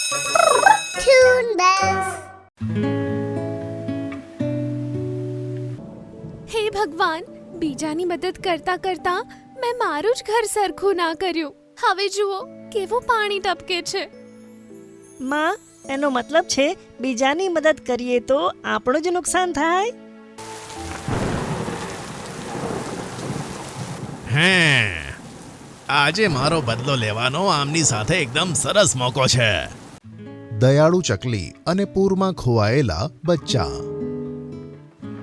Toon Bells. હે ભગવાન, બીજાની મદદ કરતા કરતા મેં મારું જ ઘર સરખું ના કર્યું. હવે જુઓ કેવું પાણી ટપકે છે. માં, એનો મતલબ છે બીજાની મદદ કરીએ તો આપણું જ નુકસાન થાય. હે, આજે મારો બદલો લેવાનો આમની સાથે એકદમ સરસ મોકો છે. દયાળુ ચકલી અને પૂરમાં ખોવાયેલા બચ્ચા.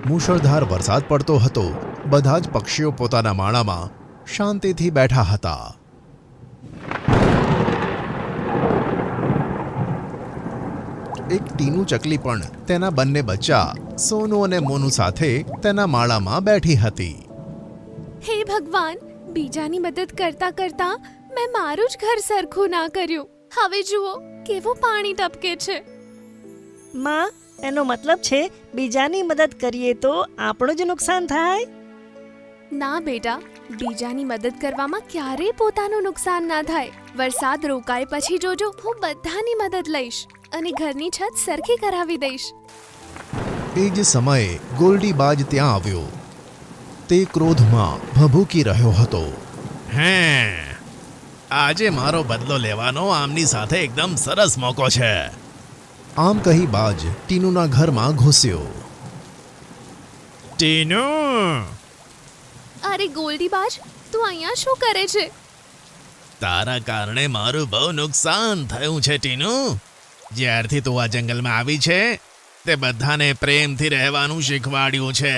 મુશળધાર વરસાદ પડતો હતો. બધા જ પક્ષીઓ પોતાના માળામાં શાંતિથી બેઠા હતા. એક ટીનું ચકલી પણ તેના બંને બચ્ચા સોનુ અને મોનુ સાથે તેના માળામાં બેઠી હતી. હે ભગવાન, બીજાની મદદ કરતા કરતા મેં મારું જ ઘર સરખું ના કર્યું. હવે જુઓ કેવું પાણી ટપકે છે. માં, એનો મતલબ છે બીજાની મદદ કરીએ તો આપણું જ નુકસાન થાય. ના બેટા, બીજાની મદદ કરવામાં ક્યારેય પોતાનું નુકસાન ના થાય. વરસાદ રોકાય પછી જોજો, હું બધાની મદદ લઈશ અને ઘરની છત સરખી કરાવી દઈશ. એ જ સમયે ગોલ્ડીબાજ ત્યાં આવ્યો. તે ક્રોધમાં ભભૂકી રહ્યો હતો. હે, આજે મારો બદલો લેવાનો આમની સાથે એકદમ સરસ મોકો છે. આમ કહી બાજ ટીનુના ઘરમાં ઘૂસ્યો. ટીનુ, અરે ગોલ્ડીબાજ, તું અહીંયા શું કરે છે? તારા કારણે મારું બહુ નુકસાન થયું છે ટીનુ. જ્યારથી તું આ જંગલમાં આવી છે તે બધાને પ્રેમથી રહેવાનું શીખવાડ્યું છે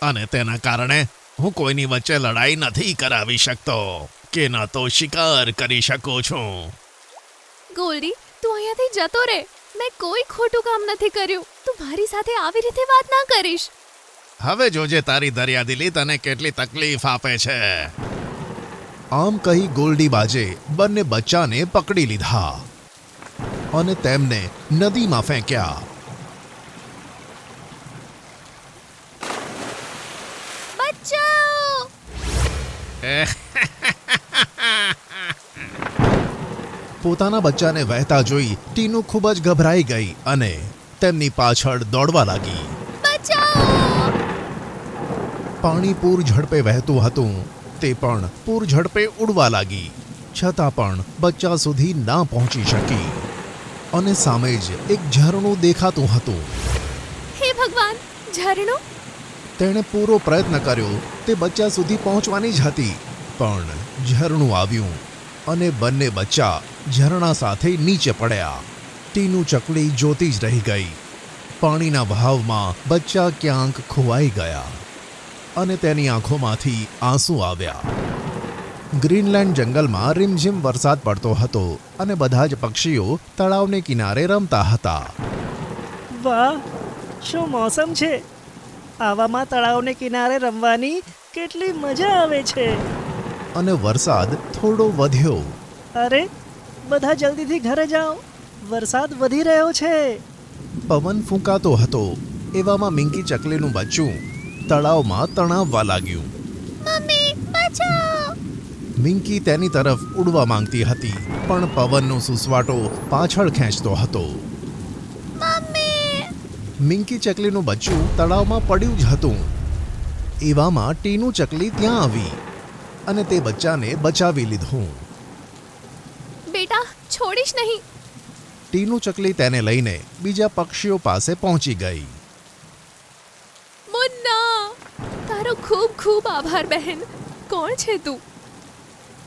અને તેના કારણે હું કોઈની વચ્ચે લડાઈ નથી કરાવી શકતો કે ન તો શિકાર કરી શકું છું. ગોલ્ડી, તું અહીંયાથી જતો રહે. મેં કોઈ ખોટું કામ નથી કર્યું. તું મારી સાથે આવી રીતે વાત ના કરીશ. હવે જોજે તારી દરિયાદિલી તને કેટલી તકલીફ આપે છે. આમ કહી ગોલ્ડીબાજે બંને બચ્ચાને પકડી લીધા અને તેમને નદીમાં ફેંક્યા. બચાઓ! પોતાના બચ્ચાને વહેતા જોઈ ટીનુ ખૂબ જ ગભરાઈ ગઈ અને તેમની પાછળ દોડવા લાગી. બચાઓ! પાણી પૂર ઝડપે વહેતું હતું. તે પણ પૂર ઝડપે ઉડવા લાગી, છતાં પણ બચ્ચા સુધી ના પહોંચી શકી અને સામે જ એક ઝરણું દેખાતું હતું. હે ભગવાન, ઝરણું! તેણે પૂરો પ્રયત્ન કર્યો તે બચ્ચા સુધી પહોંચવાની જ હતી, પણ ઝરણું આવ્યું અને બંને બચ્ચા ઝરણા સાથે નીચે પડ્યા. ટીનુ ચકલી જોતી જ રહી ગઈ. પાણીના વહાવમાં બચ્ચા ક્યાંક ખોવાઈ ગયા અને તેની આંખોમાંથી આંસુ આવ્યા. ગ્રીનલેન્ડ જંગલમાં રીમઝીમ વરસાદ પડતો હતો અને બધા જ પક્ષીઓ તળાવને કિનારે રમતા હતા. વાહ, શું મોસમ છે! આવામાં તળાવને કિનારે રમવાની કેટલી મજા આવે છે. અને વરસાદ થોડો વધ્યો. અરે, બધા જલ્દીથી ઘરે જાઓ, વરસાદ વધી રહ્યો છે. પવન ફૂંકાતો હતો. એવામાં મિંકી ચકલીનું બચ્ચું તળાવમાં તણાવવા લાગ્યું. મમ્મી, બચાઓ! મિંકી તેની તરફ ઉડવા માંગતી હતી, પણ પવનનો સુસવાટો પાછળ ખેંચતો હતો. મમ્મી! મિંકી ચકલીનું બચ્ચું તળાવમાં પડ્યું જ હતું. એવામાં ટીનુ ચકલી ત્યાં આવી અને તે બચ્ચાને બચાવી લીધું. બેટા, છોડીશ નહીં. ટીનુ ચકલી તેને લઈને બીજા પક્ષીઓ પાસે પહોંચી ગઈ. મુન્ના, તારો ખૂબ ખૂબ આભાર બહેન. કોણ છે તું?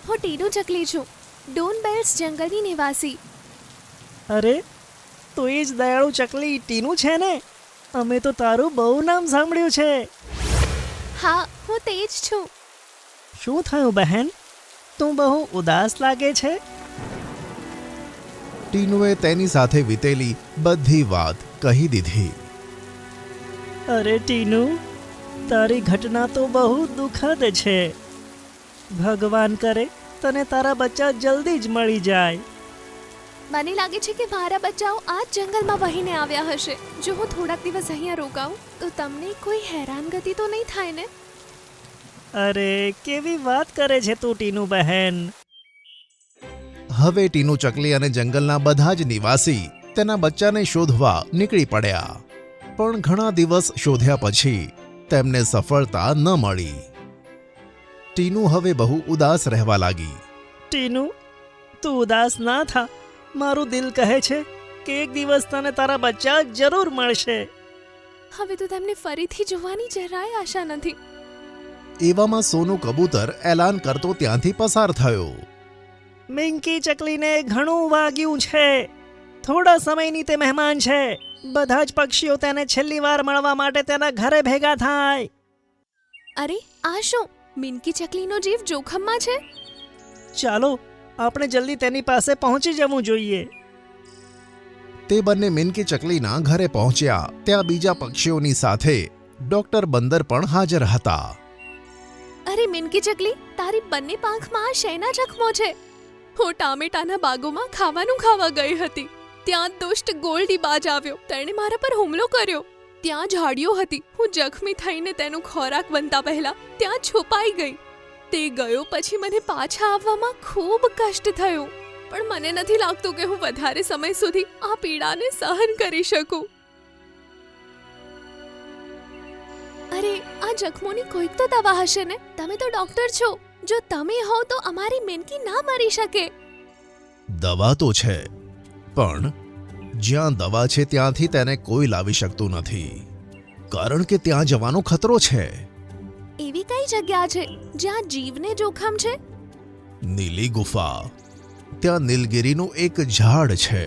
હું ટીનુ ચકલી છું, ડોન બેલ્સ જંગલની નિવાસી. અરે, તું એ જ દયાળુ ચકલી ટીનુ છે ને? અમે તો તારું બહુ નામ સાંભળ્યું છે. હા, હું તે જ છું. શું થયું બહેન? તું બહુ ઉદાસ લાગે છે. ટીનુએ તેની સાથે વીતેલી બધી વાત કહી દીધી. અરે ટીનુ, તારી ઘટના તો બહુ દુઃખદ છે. ભગવાન કરે તને તારા બચ્ચા જલ્દી જ મળી જાય. મને લાગે છે કે મારા બચ્ચાઓ આ જ જંગલમાં વહીને આવ્યા હશે. જો હું થોડાક દિવસ અહીંયા રોકાઉં તો તમને કોઈ હેરાનગતિ તો નહીં થાય ને? અરે, કેવી વાત કરે છે તું ટીનુ બહેન. હવે ટીનુ ચકલી અને જંગલના બધા જ નિવાસી તેના બચ્ચાને શોધવા નીકળી પડ્યા, પણ ઘણા દિવસ શોધ્યા પછી તેમને સફળતા ન મળી. ટીનુ હવે બહુ ઉદાસ રહેવા લાગી. ટીનુ, તું ઉદાસ ના થા. મારું દિલ કહે છે કે એક દિવસ તને તારા બચ્ચા જરૂર મળશે. હવે તો તેમને ફરીથી જોવાની જરાય આશા નથી. એવામાં સોનું કબૂતર એલાન કરતો ત્યાંથી પસાર થયો. મિંકી ચકલીને ઘણું વાગ્યું છે. થોડા સમયની તે મહેમાન છે. બધા જ પક્ષીઓ તેને છેલ્લી વાર મળવા માટે તેના ઘરે ભેગા થાય. અરે આ શું, મિનકી ચકલીનો જીવ જોખમમાં છે? ચાલો આપણે જલ્દી તેની પાસે પહોંચી જવું જોઈએ. તે બંને મિનકી ચકલીના ઘરે પહોંચ્યા. ત્યાં બીજા પક્ષીઓની સાથે ડોક્ટર બંદર પણ હાજર હતા. અરે મિનકી ચકલી, તારી બંને પાંખમાં આ શેના જખમો છે? હું ટામેટાના બાગોમાં ખાવાનું ખાવા ગઈ હતી. ત્યાં દુષ્ટ ગોલ્ડી બાજ આવ્યો. તેણે મારા પર હુમલો કર્યો. ત્યાં ઝાડીઓ હતી. હું જખમી થઈને તેનો ખોરાક બનતા પહેલા ત્યાં છુપાઈ ગઈ. તે ગયો પછી મને પાછા આવવામાં ખૂબ કષ્ટ થયું, પણ મને નથી લાગતું કે હું વધારે સમય સુધી આ પીડાને સહન કરી શકું. અરે આ જખમોની કોઈક તો દવા હશે ને? તમે તો ડોક્ટર છો. જો તમે હો તો અમારી મિનકી ના મરી શકે. દવા તો છે, પણ જ્યાં દવા છે ત્યાંથી તેને કોઈ લાવી શકતું નથી, કારણ કે ત્યાં જવાનો ખતરો છે. એવી કઈ જગ્યા છે જ્યાં જીવને જોખમ છે? નીલી ગુફા. ત્યાં નીલગિરીનું એક ઝાડ છે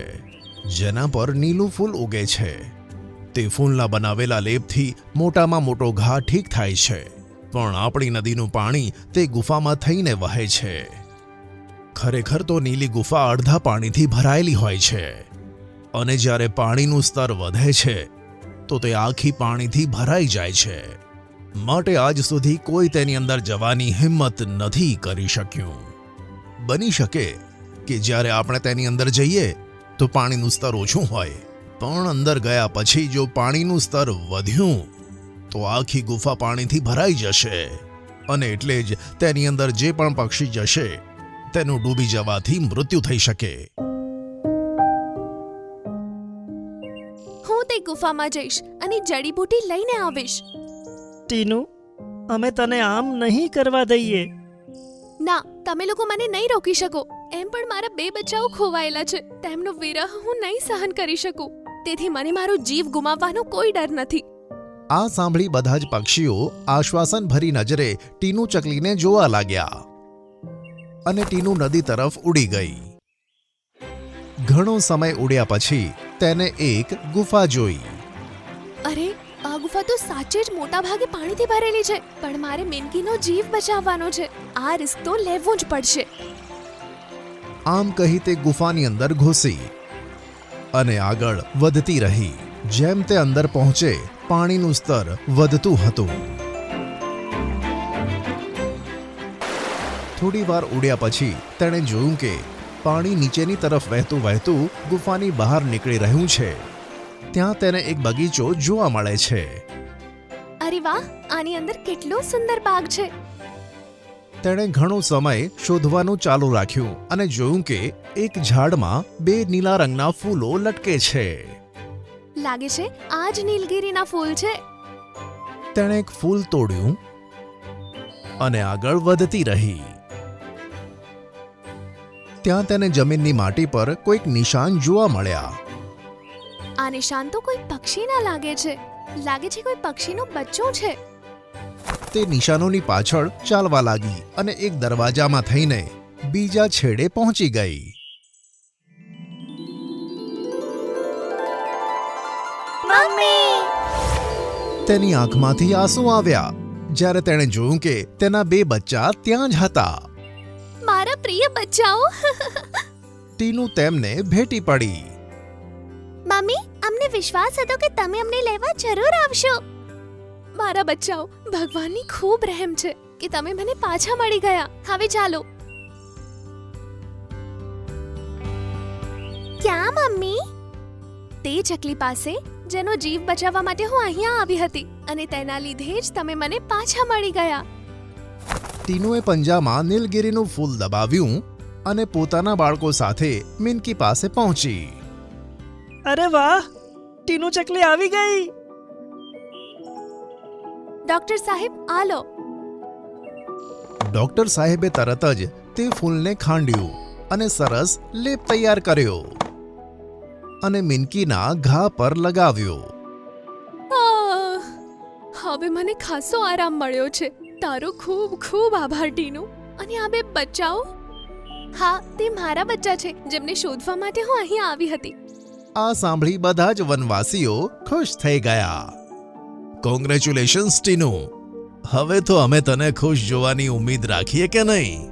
જેના પર નીલું ફૂલ ઉગે છે. તે ફૂલના બનાવેલા લેપથી મોટામાં મોટો ઘા ઠીક થાય છે, પણ આપણી નદીનું પાણી તે ગુફામાં થઈને વહે છે. ખરેખર તો નીલી ગુફા અડધા પાણીથી ભરાયેલી હોય છે, અને જ્યારે પાણીનું સ્તર વધે છે તો તે આખી પાણીથી ભરાઈ જાય છે. માટે આજ સુધી કોઈ તેની અંદર જવાની હિંમત નથી કરી શક્યું. બની શકે કે જ્યારે આપણે તેની અંદર જઈએ તો પાણીનું સ્તર ઓછું હોય, પણ અંદર ગયા પછી જો પાણીનું સ્તર વધ્યું તો આખી ગુફા પાણીથી ભરાઈ જશે, અને એટલે જ તેની અંદર જે પણ પક્ષી જશે તેનું ડૂબી જવાથી મૃત્યુ થઈ શકે. હું તે ગુફામાં જઈશ અને જડીબૂટી લઈને આવીશ. ટીનુ, અમે તને આમ નહીં કરવા દઈએ. ના, તમે લોકો મને નહીં રોકી શકો. એમ પણ મારા 2 બચ્ચાઓ ખોવાયેલા છે. તેમનો વિરહ હું નહીં સહન કરી શકું. તેથી મને મારો જીવ ગુમાવવાનો કોઈ ડર નથી. આ સાંભળી બધા જ પક્ષીઓ આશ્વાસન ભરી નજરે ટીનુ ચકલીને જોવા લાગ્યા, અને ટીનુ નદી તરફ ઉડી ગઈ. ઘણો સમય ઉડ્યા પછી તેને એક ગુફા જોઈ. અરે આ ગુફા તો સાચે જ મોટા ભાગે પાણીથી ભરેલી છે, પણ મારે મિનકીનો જીવ બચાવવાનો છે. આ રિસ્ક તો લેવું જ પડશે. આમ કહી તે ગુફાની અંદર ઘૂસી અને આગળ વધતી રહી. જેમ તે અંદર પહોંચે પાણીનું સ્તર વધતું હતું. થોડી વાર ઉડ્યા પછી તેણે જોયું કે પાણી નીચેની તરફ વહેતું વહેતું ગુફાની બહાર નીકળી રહ્યું છે. ત્યાં તેને એક બગીચો જોવા મળે છે. અરે વાહ, આની અંદર કેટલો સુંદર બાગ છે. તેણે ઘણો સમય શોધવાનું ચાલુ રાખ્યું અને જોયું કે એક ઝાડમાં 2 નીલા રંગના ફૂલો લટકે છે. લાગે છે આ જ નીલગિરીના ફૂલ છે. તેણે એક ફૂલ તોડ્યું અને આગળ વધતી રહી. ત્યાં તેને જમીનની માટી પર કોઈક નિશાન જોવા મળ્યા. આ નિશાન તો કોઈ પક્ષીના લાગે છે. લાગે છે કોઈ પક્ષીનો બચ્ચો છે. તે નિશાનોની પાછળ ચાલવા લાગી અને એક દરવાજામાં થઈને બીજા છેડે પહોંચી ગઈ. તેની આંખમાંથી આંસુ આવ્યા જ્યારે તેણે જોયું કે તેના 2 બચ્ચા ત્યાં જ હતા. મારા પ્રિય બચ્ચાઓ. ટીનુ તેમને ભેટી પડી. મમ્મી, અમને વિશ્વાસ હતો કે તમે અમને લેવા જરૂર આવશો. મારા બચ્ચાઓ, ભગવાનની ખૂબ રહેમ છે કે તમે મને પાછા મળી ગયા. હવે ચાલો. ક્યાં મમ્મી? તે ચકલી પાસે જેનો જીવ બચાવવા માટે હું અહીંયા આવી હતી, અને તેના લીધે જ તમે મને પાછા મળી ગયા. ટીનુએ પંજામાં નીલગિરીનું ફૂલ દબાવ્યું અને પોતાના બાળકો સાથે મિનકી પાસે પહોંચી. અરે વાહ, ટીનુ ચકલી આવી ગઈ. ડોક્ટર સાહેબ આ લો. ડોક્ટર સાહેબે તરત જ તે ફૂલને ખાંડ્યું અને સરસ લેપ તૈયાર કર્યો અને મિનકીના ઘા પર લગાવ્યો. આહ, હવે મને ખાસો આરામ મળ્યો છે. તારો ખૂબ ખૂબ આભાર ટીનુ. અને આ બે બચ્ચાઓ? હા, તે મારા બચ્ચા છે જેમને શોધવા માટે હું અહીં આવી હતી. આ સાંભળી બધા જ વનવાસીઓ ખુશ થઈ ગયા. કોંગ્રેચ્યુલેશન્સ ટીનુ. હવે તો અમે તને ખુશ જોવાની ઉમ્મીદ રાખીએ કે નહીં?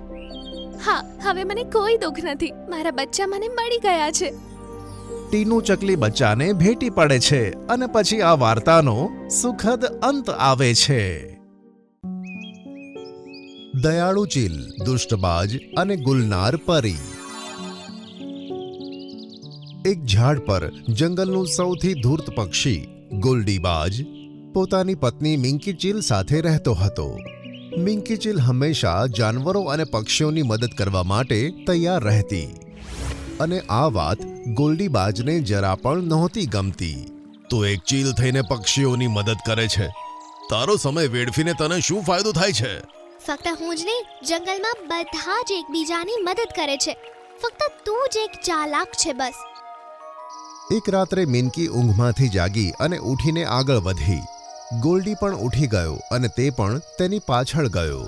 હા, હવે મને કોઈ દુઃખ નથી. મારા બચ્ચા મને મળી ગયા છે. ટીનુ ચકલી બચ્ચાને ભેટી પડે છે અને પછી આ વાર્તાનો સુખદ અંત આવે છે. દયાળુ ચીલ, દુષ્ટબાજ અને ગુલનાર પરી. એક ઝાડ પર જંગલનું સૌથી ધૂર્ત પક્ષી ગોલ્ડીબાજ પોતાની પત્ની મિંકી ચીલ સાથે રહેતો હતો. મિંકી ચીલ હંમેશા જાનવરો અને પક્ષીઓની મદદ કરવા માટે તૈયાર રહેતી અને આ વાત ગોલ્ડીબાજને જરા પણ નહોતી ગમતી. તો એક ચીલ થઈને પક્ષીઓની મદદ કરે છે, તારો સમય વેડફીને તને શું ફાયદો થાય છે? ફક્ત હું જ નહીં, જંગલમાં બધા જ એકબીજાની મદદ કરે છે. ફક્ત તું જ એક ચાલાક છે બસ. એક રાત્રે મિનકી ઊંઘમાંથી જાગી અને ઉઠીને આગળ વધી. ગોલ્ડી પણ ઉઠી ગયો અને તે પણ તેની પાછળ ગયો.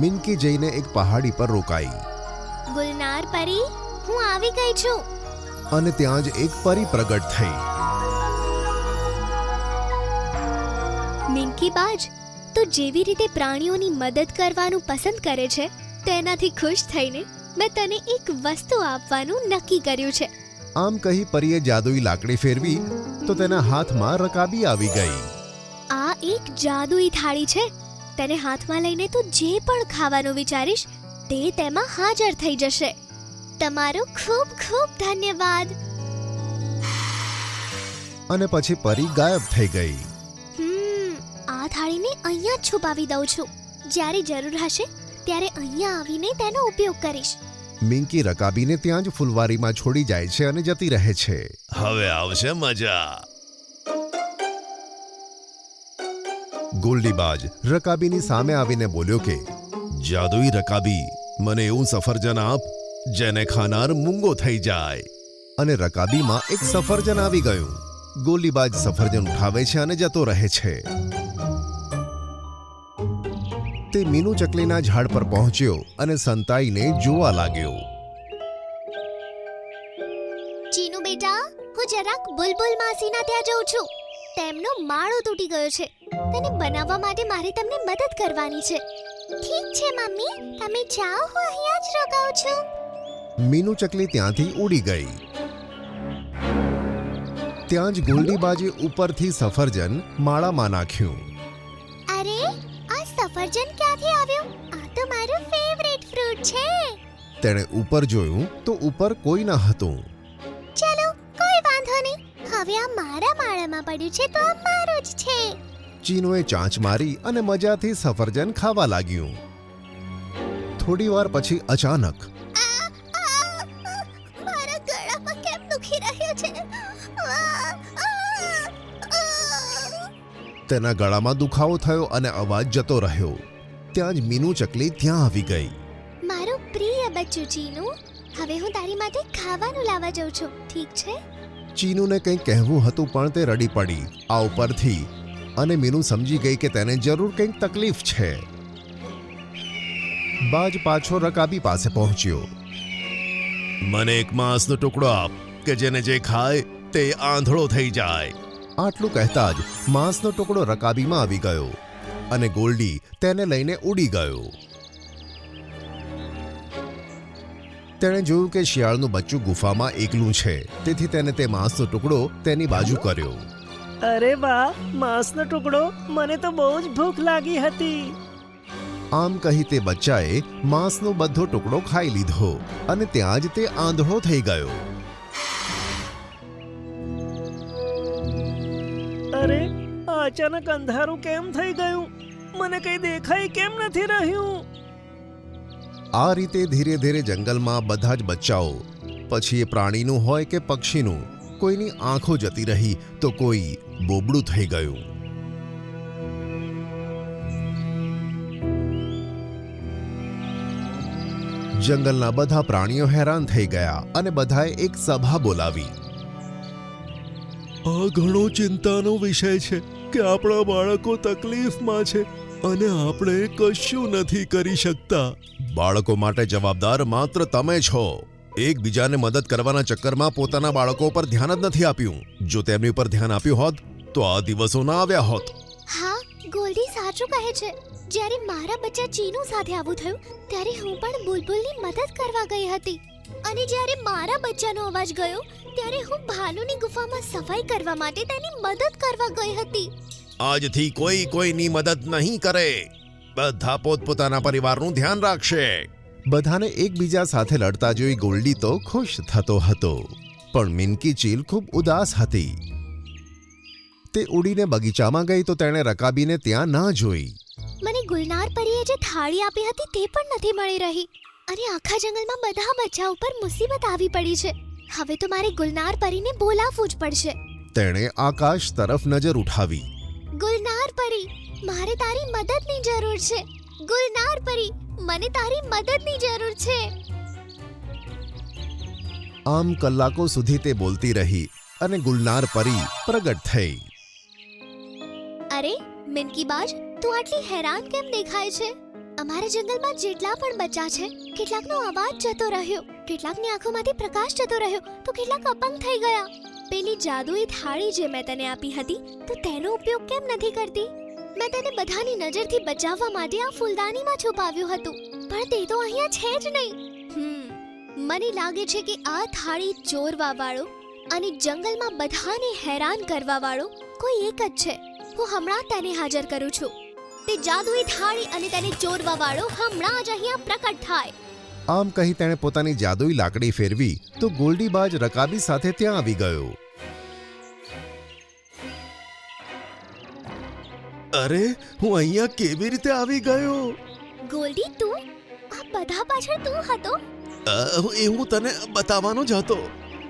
મિનકી જઈને એક પહાડી પર રોકાઈ ગુલનાર પરી, હું આવી ગઈ છું. અને ત્યાં જ એક પરી પ્રગટ થઈ. મિંકી બાજ, તું જેવી રીતે પ્રાણીઓની મદદ કરવાનું પસંદ કરે છે, તેનાથી ખુશ થઈને મેં તને એક વસ્તુ આપવાનું નક્કી કર્યું છે. આમ કહી પરીએ જાદુઈ લાકડી ફેરવી તો તેના હાથમાં રકાબી આવી ગઈ. આ એક જાદુઈ થાળી છે. તેને હાથમાં લઈને તું જે પણ ખાવાનું વિચારીશ તે તેમાં હાજર થઈ જશે. તમારો ખૂબ ખૂબ ધન્યવાદ. અને પછી પરી ગાયબ થઈ ગઈ. આ થાળીને અહીંયા જ છુપાવી દઉં છું. જ્યારે જરૂર હશે ત્યારે અહીંયા આવીને તેનો ઉપયોગ કરીશ. મિંકી રકાબીને ત્યાં જ ફૂલવારીમાં છોડી જાય છે અને જતી રહે છે. હવે આવશે મજા. ગોલ્ડીબાજ રકાબીની સામે આવીને બોલ્યો કે જાદુઈ રકાબી, મને એવું સફરજન આપ જેને ખાનાર મૂંગો થઈ જાય. અને રકાબીમાં એક સફરજન આવી ગયું. ગોલ્ડીબાજ સફરજન ઉઠાવે છે અને જતો રહે છે. તે મીનુ ચકલીના ઝાડ પર પહોંચ્યો અને સંતાઈને જોવા લાગ્યો. ચીનુ બેટા, હું જરાક બુલબુલ માસીના ત્યાં જઉં છું. તેમનો માળો તૂટી ગયો છે. તેને બનાવવા માટે મારે તમને મદદ કરવાની છે. ઠીક છે મમ્મી, તમે જાઓ, હું અહીંયા જ રોકાઉં છું. મીનુ ચકલી ત્યાંથી ઉડી ગઈ. ત્યાં જ ગોલ્ડીબાજે ઉપરથી સફરજન માળામાં નાખ્યું. અરે, આ સફરજન ક્યાંથી આવ્યું? આ તો મારું ફેવરેટ ફ્રૂટ છે. તેણે ઉપર જોયું તો ઉપર કોઈ ન હતું. ચલો, કોઈ વાંધો નહીં. હવે આ મારા માળામાં પડ્યું છે તો આ મારું જ છે. ચીનુએ ચાંચ મારી અને મજાથી સફરજન ખાવા લાગ્યું. થોડી વાર પછી અચાનક મારા ગળામાં કેમ દુખી રહ્યો છે? તેના ગળામાં દુખાવો થયો અને અવાજ જતો રહ્યો. ત્યાં જ મીનુ ચકલી ત્યાં આવી ગઈ. મારું પ્રિય બચ્ચું ચીનુ, હવે હું તારી માટે ખાવાનું લાવવા જાઉં છું. ઠીક છે? ચીનુને કંઈક કહેવું હતું પણ તે રડી પડી આ ઉપરથી અને મીનુ સમજી ગઈ કે તેને જરૂર કંઈક તકલીફ છે. બાજ પાછો રકાબી પાસે પહોંચ્યો. મને એક માંસનો ટુકડો આપ કે જેને જે ખાય તે આંધળો થઈ જાય. આટલું કહેતા જ માંસનો ટુકડો રકાબીમાં આવી ગયો અને ગોલ્ડી તેને લઈને ઉડી ગયો. તેણે જોયું કે શિયાળનું બચ્ચું ગુફામાં એકલું છે, તેથી તેને તે માંસનો ટુકડો તેની બાજુ કર્યો. અરે વાહ, માંસનો ટુકડો! મને તો બહુ જ ભૂખ લાગી હતી. આમ કહી તે બચ્ચાએ માંસનો બધો ટુકડો ખાઈ લીધો અને ત્યાં જ તે આંધળો થઈ ગયો. અરે, આ અચાનક અંધારું કેમ થઈ ગયું? મને કંઈ દેખાઈ કેમ નથી રહ્યું? આ રીતે ધીરે ધીરે જંગલમાં બધા જ બચ્ચાઓ, પછી એ પ્રાણીનું હોય કે પક્ષીનું, કોઈની આંખો જતી રહી તો કોઈ બોબડું થઈ ગયું. જંગલના બધા પ્રાણીઓ હેરાન થઈ ગયા અને બધાએ એક સભા બોલાવી. આ ઘણો ચિંતાનો વિષય છે કે આપણા બાળકો તકલીફમાં છે અને આપણે કશું નથી કરી શકતા. બાળકો માટે જવાબદાર માત્ર તમે છો. એકબીજાને મદદ કરવાના ચક્કરમાં પોતાના બાળકો પર ધ્યાન જ નથી આપ્યું. જો તેમની પર ધ્યાન આપ્યું હોત તો આ દિવસો ના આવ્યા હોત. હા, ગોલ્ડી સાચું કહે છે. જ્યારે મારા બચ્ચા ચીનુ સાથે આવું થયું ત્યારે હું પણ બુલબુલની મદદ કરવા ગઈ હતી, અને જ્યારે મારા બચ્ચાનો અવાજ ગયો ત્યારે હું ભાલુની ગુફામાં સફાઈ કરવા માટે તેની મદદ કરવા ગઈ હતી. આજથી કોઈ કોઈની મદદ નહીં કરે. બધા પોતપોતાના પરિવારનું ધ્યાન રાખશે. બધાને એકબીજા સાથે લડતા જોઈ ગોલ્ડી તો ખુશ થતો હતો, પણ મિનકી ચીલ ખૂબ ઉદાસ હતી. તે ઉડીને બગીચામાં ગઈ તો તેણે રકાબીને ત્યાં ના જોઈ. મને ગુલનાર પરીએ જે થાળી આપી હતી તે પણ નથી મળી રહી, અને આખા જંગલમાં બધા બચ્ચા ઉપર મુસીબત આવી પડી છે. હવે તો મારે ગુલનાર પરીને બોલાવવું જ પડશે. તેણે આકાશ તરફ નજર ઉઠાવી. ગુલનાર પરી, મારે તારી મદદની જરૂર છે. ગુલનાર પરી, મને તારી મદદની જરૂર છે. આમ કલાકો સુધી તે બોલતી રહી અને ગુલનાર પરી પ્રગટ થઈ. અરે મિનકી બાજ, તું આટલી હેરાન કેમ દેખાય છે? અમારા જંગલમાં જેટલા પણ બચ્ચા છે, કેટલાકનો અવાજ જતો રહ્યો, કેટલાકની આંખોમાંથી પ્રકાશ જતો રહ્યો, તો કેટલાક અપંગ થઈ ગયા. પેલી જાદુઈ થાળી જે મેં તને આપી હતી તો તેનો ઉપયોગ કેમ નથી કરતી? મેં તેને બધાની નજરથી બચાવવા માટે આ ફૂલદાનીમાં છુપાવ્યું હતું, પણ તે તો અહીંયા છે જ નહીં. મને લાગે છે કે આ થાળી ચોરવા વાળો અને જંગલમાં બધાને હેરાન કરવા વાળો કોઈ એક જ છે. હું હમણાં તેને હાજર કરું છું. તે જાદુઈ થાળી અને તેને ચોરવા વાળો હમણાં જ અહીંયા પ્રકટ થાય. આમ કહી તેણે પોતાની જાદુઈ લાકડી ફેરવી તો ગોલ્ડીબાજ રકાબી સાથે ત્યાં આવી ગયો. અરે, હું અહીંયા કેવી રીતે આવી ગયો? ગોલ્ડી, તું આ બધા પાછળ તું હતો? હું તને બતાવવાનો જ હતો.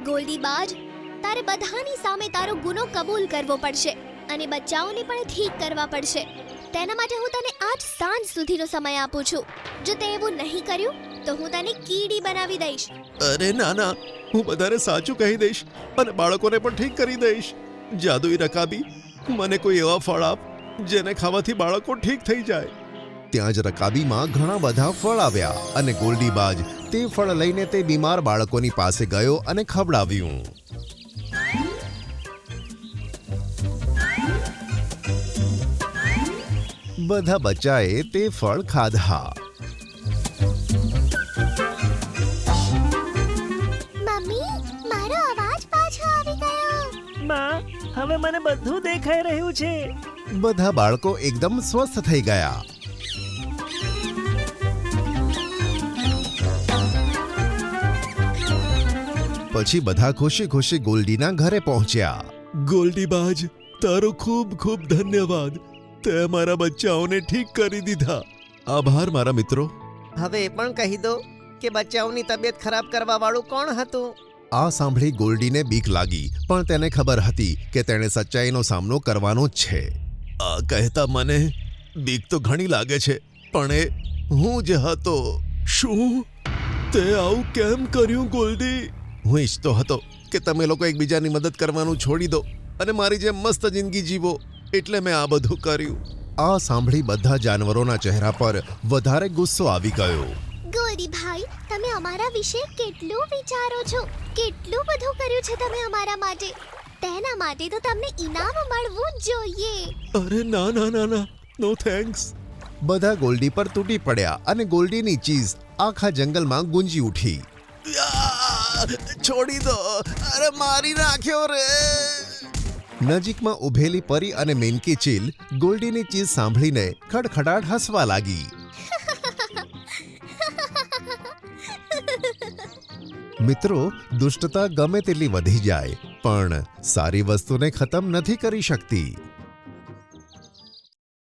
ગોલ્ડી બાજ, તારે બધાની સામે તારો ગુનો કબૂલ કરવો પડશે અને બચ્ચાઓને પણ ઠીક કરવા પડશે. તેના માટે હું તને આજ સાંજ સુધીનો સમય આપું છું. જો તે એવું નહીં કર્યું તો હું તને કીડી બનાવી દઈશ. અરે ના ના, હું બધાને સાચું કહી દઈશ અને બાળકોને પણ ઠીક કરી દઈશ. જાદુઈ રકાબી, મને કોઈ એવા ફળ આપ જેને ખાવાથી બાળકો ઠીક થઈ જાય. ત્યાં જ રકાબીમાં ઘણા બધા ફળ આવ્યા અને ગોલ્ડીબાજ તે ફળ લઈને તે બીમાર બાળકોની પાસે ગયો અને ખવડાવ્યું. બધા બચ્ચાએ તે ફળ ખાધા. મમ્મી, મારો અવાજ પાછો આવી ગયો. માં, હવે મને બધું દેખાઈ રહ્યું છે. બધા બાળકો એકદમ સ્વસ્થ થઈ ગયા. પછી બધા ખુશી ખુશી ગોલ્ડીના ઘરે પહોંચ્યા. ગોલ્ડીબાજ, તારો ખૂબ ખૂબ ધન્યવાદ. તે મારા બચ્ચાઓને ઠીક કરી દીધા. આભાર મારા મિત્રો. હવે એ પણ કહી દો કે બચ્ચાઓની તબિયત ખરાબ કરવા વાળું કોણ હતું? આ સાંભળી ગોલ્ડીને બીક લાગી, પણ તેને ખબર હતી કે તેણે સચ્ચાઈનો સામનો કરવાનો જ છે. આ કહેતા મને બીક તો ઘણી લાગે છે, પણ એ હું જ હતો. શું તે આવું કેમ કર્યું ગોલ્ડી? હું ઈચ્છતો હતો કે તમે લોકો એકબીજાની મદદ કરવાનું છોડી દો અને મારી જેમ મસ્ત જિંદગી જીવો, એટલે મેં આ બધું કર્યું. આ સાંભળી બધા જાનવરોના ચહેરા પર વધારે ગુસ્સો આવી ગયો. ગોલ્ડી ભાઈ, તમે અમારા વિશે કેટલું વિચારો છો? કેટલું બધું કર્યું છે તમે અમારા માટે. તેના માટે તો તમને ઇનામ મળવું જ જોઈએ. અરે ના ના ના ના, નો થેન્ક્સ. બધા ગોલ્ડી પર તૂટી પડ્યા અને ગોલ્ડીની ચીઝ આખા જંગલમાં ગુંજી ઉઠી. છોડી દો, અરે મારી નાખ્યો રે. નજીકમાં ઊભેલી પરી અને મિનકી ચીલ ગોલ્ડીની ચીઝ સાંભળીને ખડખડાટ હસવા લાગી. મિત્રો, દુષ્ટતા ગમે તેટલી વધી જાય પણ સારી વસ્તુને ખતમ નથી કરી શકતી.